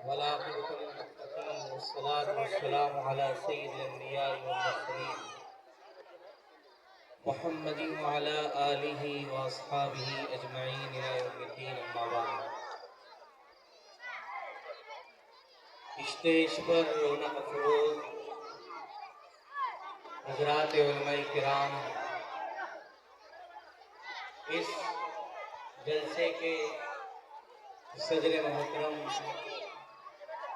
والعاقبة للمتقين والصلاة والسلام على سيد الأنبياء والمرسلين محمد وعلى آله وأصحابه أجمعين إلى يوم الدين أما بعد. اسٹیج پر رونق افروز حضرات علماء کرام، اس جلسے کے صدر محترم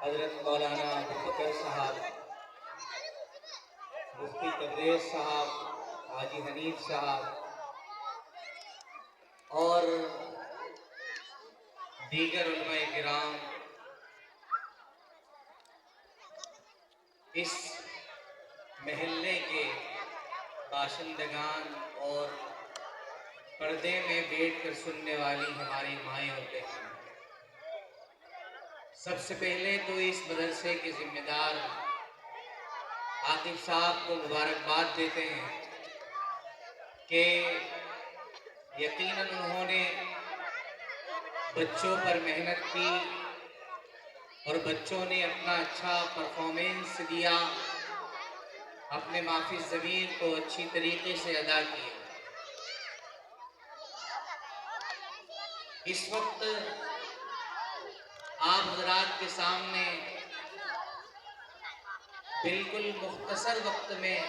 حضرت مولانا ابوبکر صاحب، مفتی تبریز صاحب، حاجی حنیف صاحب اور دیگر علماء کرام، اس محلے کے باشندگان اور پردے میں بیٹھ کر سننے والی ہماری مائیں اور بہنیں، سب سے پہلے تو اس مدرسے کے ذمہ دار عاقب صاحب کو مبارکباد دیتے ہیں کہ یقیناً انہوں نے بچوں پر محنت کی اور بچوں نے اپنا اچھا پرفارمنس دیا، اپنے مافی ضمیر کو اچھی طریقے سے ادا کیا. اس وقت آپ حضرات کے سامنے بالکل مختصر وقت میں،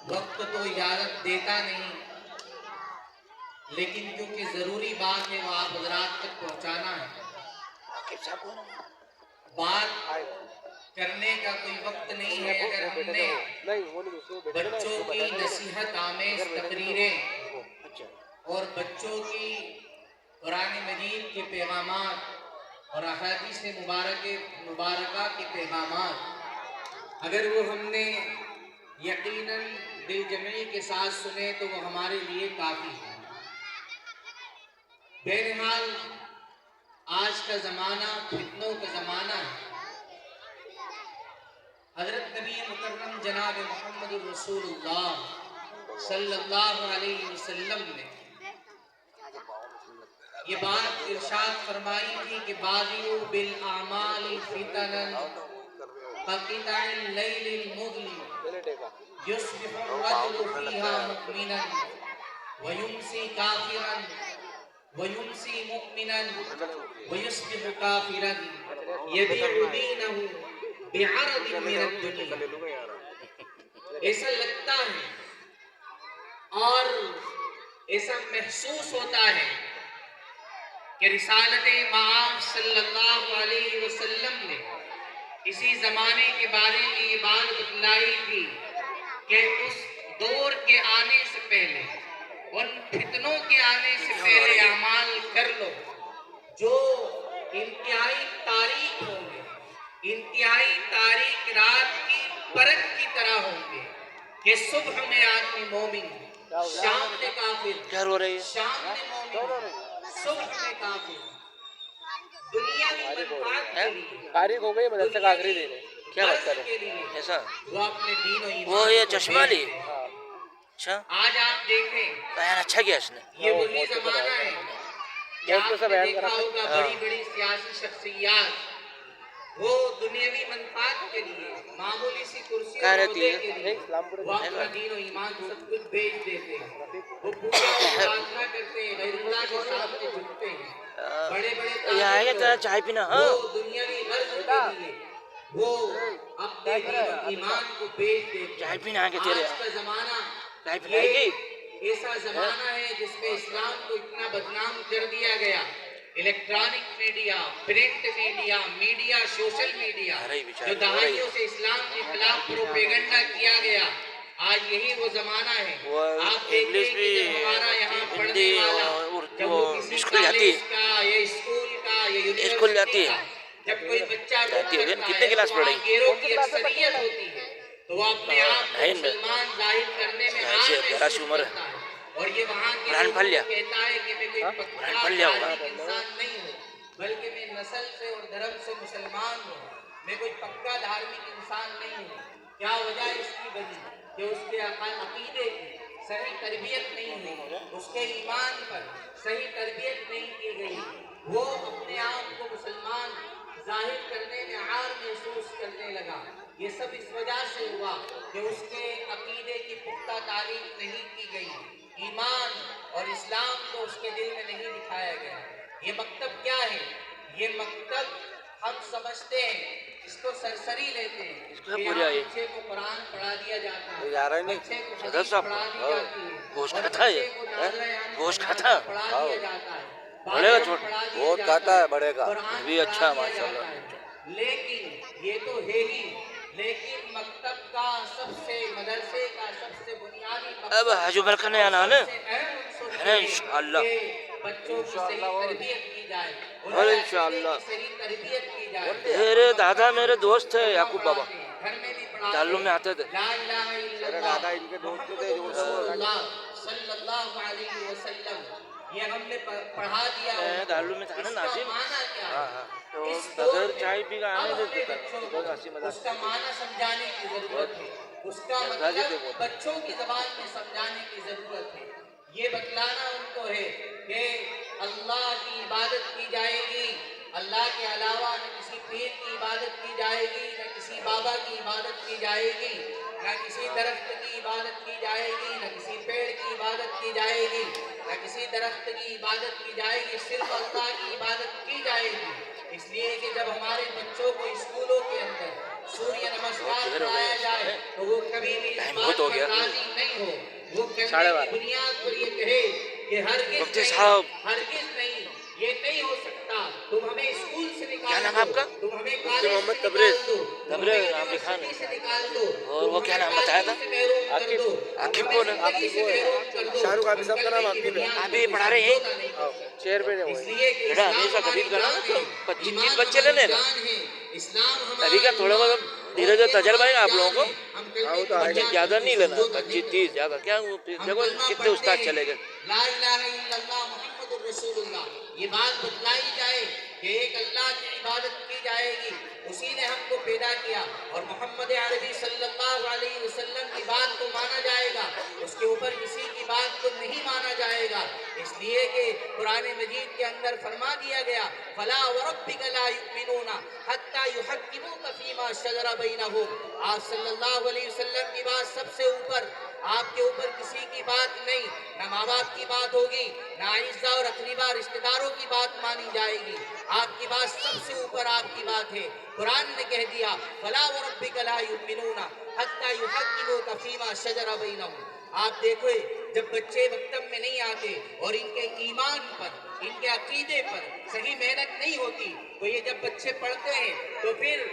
وقت تو اجازت دیتا نہیں، لیکن کیونکہ ضروری بات ہے وہ آپ حضرات تک پہنچانا ہے. بات کرنے کا کوئی وقت نہیں ہے. اگر ہم نے بچوں کی نصیحت آمیز تقریریں اور بچوں کی قرآن مجید کے پیغامات اور احادیث مبارکہ کے پیغامات اگر وہ ہم نے یقیناً دل جمعی کے ساتھ سنے تو وہ ہمارے لیے کافی ہے. بہرحال آج کا زمانہ فتنوں کا زمانہ ہے. حضرت نبی مکرم جناب محمد رسول اللہ صلی اللہ علیہ وسلم نے یہ بات ارشاد فرمائی تھی کہ بادروا بالاعمال فتنا كقطع الليل المظلم يصبح الرجل فيها مؤمنا ويمسي كافرا ويمسي مؤمنا ويصبح كافرا يبيع دينه بعرض من الدنيا. ایسا لگتا ہے اور ایسا محسوس ہوتا ہے کہ رسالت مآب صلی اللہ علیہ وسلم نے اسی زمانے کے بارے میں یہ بات بتلائی تھی کہ اس دور کے آنے سے پہلے، ان فتنوں کے آنے سے پہلے اعمال کر لو جو انتہائی تاریک ہوں گے، انتہائی تاریک رات کی پرت کی طرح ہوں گے کہ صبح میں آدمی مومن، شام میں کافر، شام میں مومن، صبح میں کافر. دنیاوی منفعت کے لیے، فارغ ہو گئی مدرسے کا آخری دن ہے. کیا بات کر رہے ہیں ایسا وہ اپنے دین و ایمان وہ یہ کو چشمہ بیچ لی. دیتے ہیں. اچھا آج آپ دیکھیں بیان اچھا کیا اس نے. یہ وہی زمانہ ہے جہاں آپ نے دیکھا ہوگا بڑی بڑی سیاسی شخصیات وہ دنیاوی منفعت کے لیے، معمولی سی کرسی اور عہدے کے لیے وہ اپنا دین و ایمان سب کچھ بیچ دیتے ہیں. وہ پوجا اور پرارتھنا کرتے ہیں، غیر اللہ کے سامنے جھکتے ہیں. بڑے بڑے یہ آئے گا تیرا چائے پینا. ہاں وہ دنیاوی غرض کے لیے وہ اپنے دین و ایمان کو بیچ دیتے ہیں. چائے پینا آ کے تیرے آج کا زمانہ چائے پلائے گی. ایسا زمانہ ہے جس میں اسلام کو اتنا بدنام کر دیا گیا. Electronic media, print media, media, social media جو دہائیوں سے اسلام کے خلاف پروپیگنڈا کیا گیا، آج یہی وہ زمانہ ہے. آپ دیکھیں کہ جب ہمارا یہاں پڑھنے والا، جب وہ کسی کالج کا یا اسکول کا یا یونیورسٹی کا جب کوئی بچہ کتنے کلاس پڑھ رہی؟ گیروں کی اکثریت ہوتی ہے تو وہ اپنے آپ کو مسلمان ظاہر کرنے میں محسوس کرتا ہے. اور یہ وہاں کے لوگوں کو کہتا ہے کہ میں کوئی پکا دھارمک انسان نہیں ہوں، بلکہ میں نسل سے اور دھرم سے مسلمان ہوں. میں کوئی پکا دھارمک انسان نہیں ہوں. کیا وجہ اس کی بنی کہ اس کے عقیدے کی صحیح تربیت نہیں ہوئی، اس کے ایمان پر صحیح تربیت نہیں کی گئی. وہ اپنے آپ کو مسلمان ظاہر کرنے میں عار محسوس کرنے لگا. یہ سب اس وجہ سے ہوا کہ اس کے عقیدے کی پختہ تعلیم نہیں کی گئی, ایمان اور اسلام کو اس کے دل میں نہیں بٹھایا گیا. یہ مکتب کیا ہے؟ یہ مکتب ہم سمجھتے ہیں, اس کو سرسری لیتے ہیں کہ یہاں بچے کو قرآن پڑھا دیا جاتا ہے, بچے کو حدیث پڑھا دی جاتی ہے, اور بچے کو ناظرہ یعنی پڑھا دیا جاتا ہے, بڑے کا چھوٹ بہت کھاتا ہے بڑے کا. بھی اچھا ماشاء اللہ. لیکن یہ تو ہے ہی, لیکن مکتب کا سب سے, مدرسے کا سب سے بنیادی اب حجو برکن ہے نا انشاءاللہ, بچوں کی صحیح تربیت کی جائے, اور انشاءاللہ صحیح تربیت کی جائے. میرے دادا میرے دوست تھے یعقوب بابا, گھر میں بھی پڑھاتے, تعلق میں آتے تھے. لا الہ الا میرے اللہ دادا ان کے دوست تھے جو رسول اللہ صلی اللہ علیہ وسلم, یہ ہم نے پڑھا دیا. میں تعلق میں تھا نا ناظم, معنی کیا ہاں ہے؟ ہاں, تو اس دور بغیر میں چائے پی کا اب آنے ہمیں دیتے بچوں تھے, کو بس ہنسی مذاق اس کا معنی سمجھانے کی ضرورت ہے, اس کا مطلب بچوں کی زبان میں سمجھانے کی ضرورت ہے. یہ بتلانا ان کو ہے کہ اللہ کی عبادت کی جائے گی, اللہ کے علاوہ نہ کسی پیر کی عبادت کی جائے گی, نہ کسی بابا کی عبادت کی جائے گی, نہ کسی درخت کی عبادت کی جائے گی, نہ کسی پیڑ کی عبادت کی جائے گی, نہ کسی درخت کی عبادت کی جائے گی, صرف اللہ کی عبادت کی جائے گی. اس لیے کہ جب ہمارے بچوں کو اسکولوں کے اندر سوریہ نمسکار پڑھایا جائے تو وہ کبھی بھی اس بات پر راضی نہیں ہو, وہ کرنے کی بنیاد پر یہ کہے کہ ہرگز نہیں, یہ نہیں ہو سکتا, تم ہمیں اسکول سے نکال دو, کیا نام آپ کا؟ تم ہمیں کالج سے نکال دو, تبریز نام لکھا ہے, سے نکال دو, اور وہ کیا نام بتایا تھا؟ عاقب کون ہے؟ شاہ رخ عابد صاحب کا نام عاقب ہے. آپ بھی پڑھا رہے ہیں چیئر پہ اس لیے کہ بیٹا ہمیشہ کبھی کرنا نا تو 25-30 بچے لینے کا, ابھی کا تھوڑا بہت دھیرے دھیرے تجربہ ہے آپ لوگوں کو, ہاں وہ تو آئے گا. 25 زیادہ نہیں لینا, 25-30 زیادہ کیا, دیکھو کتنے استاد چلے گئے. لا الہ الا اللہ محمد الرسول اللہ, یہ بات بتلائی جائے کہ ایک اللہ کی عبادت کی جائے گی, اسی نے ہم کو پیدا کیا, اور محمد عربی صلی اللہ علیہ وسلم کی بات کو مانا جائے گا, اس کے اوپر کسی کی بات کو نہیں مانا جائے گا. اس لیے کہ قرآن مجید کے اندر فرما دیا گیا فلا وربک لا یؤمنون حتی یحکموک فیما شجر بینہم, آپ صلی اللہ علیہ وسلم کی بات سب سے اوپر, آپ کے اوپر کسی کی بات نہیں, نہ ماں باپ کی بات ہوگی, نہ اعزاء اور اقربا رشتہ داروں کی بات مانی جائے گی, آپ کی بات سب سے اوپر آپ کی بات ہے. قرآن نے کہہ دیا فلا وربک لا یؤمنون حتی یحکموک فیما شجر بینہم. آپ دیکھو جب بچے مکتب میں نہیں آتے اور ان کے ایمان پر, ان کے عقیدے پر صحیح محنت نہیں ہوتی, تو یہ جب بچے پڑھتے ہیں تو پھر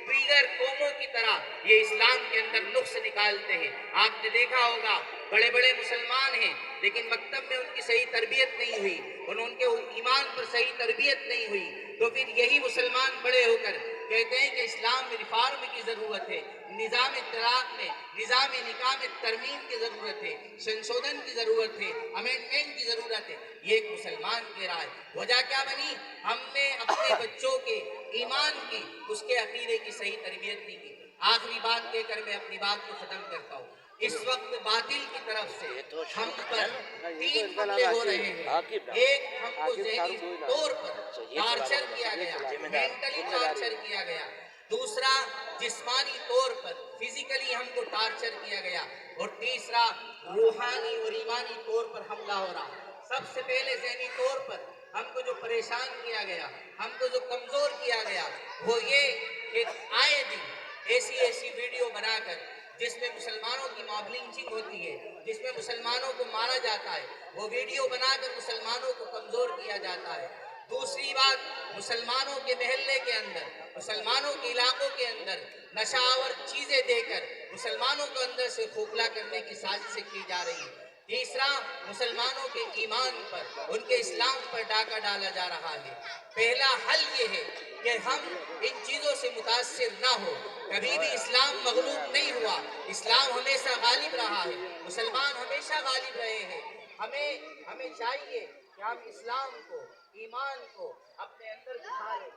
دیگر قوموں کی طرح یہ اسلام کے اندر نقص نکالتے ہیں. آپ نے دیکھا ہوگا بڑے بڑے مسلمان ہیں لیکن مکتب میں ان کی صحیح تربیت نہیں ہوئی, ان کے ایمان پر صحیح تربیت نہیں ہوئی, تو پھر یہی مسلمان بڑے ہو کر کہتے ہیں کہ اسلام میں ریفارم کی ضرورت ہے, نظام طلاق میں, نظام نکاح میں ترمیم کی ضرورت ہے, سنشودھن کی ضرورت ہے, امینڈمنٹ کی ضرورت ہے. یہ ایک مسلمان کی رائے. وجہ کیا بنی؟ ہم نے اپنے بچوں کے ایمان کی, اس کے عقیدے کی صحیح تربیت نہیں کی. آخری بات کہہ کر میں اپنی بات کو ختم کرتا ہوں. اس وقت باطل کی طرف سے ہم پر 3 حملے ہو رہے ہیں. ایک, ہم کو ذہنی طور پر ٹارچر کیا گیا, مینٹلی ٹارچر کیا گیا. دوسرا, جسمانی طور پر فزیکلی ہم کو ٹارچر کیا گیا. اور تیسرا, روحانی اور ایمانی طور پر حملہ ہو رہا. سب سے پہلے ذہنی طور پر ہم کو جو پریشان کیا گیا, ہم کو جو کمزور کیا گیا, وہ یہ کہ آئے دن ایسی ویڈیو بنا کر جس میں مسلمانوں کی ماب لنچنگ ہوتی ہے, جس میں مسلمانوں کو مارا جاتا ہے, وہ ویڈیو بنا کر مسلمانوں کو کمزور کیا جاتا ہے. دوسری بات, مسلمانوں کے محلے کے اندر, مسلمانوں کے علاقوں کے اندر نشاور چیزیں دے کر مسلمانوں کو اندر سے کھوکھلا کرنے کی سازشیں کی جا رہی ہیں. تیسرا, مسلمانوں کے ایمان پر, ان کے اسلام پر ڈاکہ ڈالا جا رہا ہے. پہلا حل یہ ہے کہ ہم ان چیزوں سے متاثر نہ ہو. کبھی بھی اسلام مغلوب نہیں ہوا, اسلام ہمیشہ غالب رہا ہے, مسلمان ہمیشہ غالب رہے ہیں. ہمیں چاہیے کہ ہم اسلام کو, ایمان کو اپنے اندر بٹھا لیں,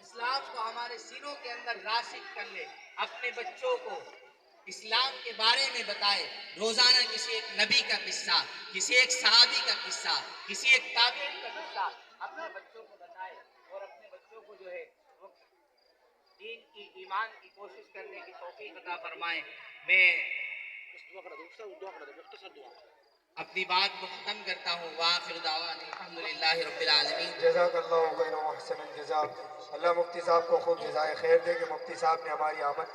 اسلام کو ہمارے سینوں کے اندر راسخ کر لیں, اپنے بچوں کو اسلام کے بارے میں بتائے. روزانہ کسی ایک نبی کا قصہ, کسی ایک صحابی کا قصہ, کسی ایک تابعی کا قصہ اپنے بچوں کو بتائے, اور اپنے بچوں کو جو ہے دین کی ایمان کی کوشش کرنے کی توفیق عطا فرمائیں. میں اپنی بات کو ختم کرتا ہوں. وآخر دعوانا الحمدللہ رب العالمین. جزاک اللہ خیر و احسن الجزا. اللہ مفتی صاحب کو خوب جزائے خیر دے کہ مفتی صاحب نے ہماری آمد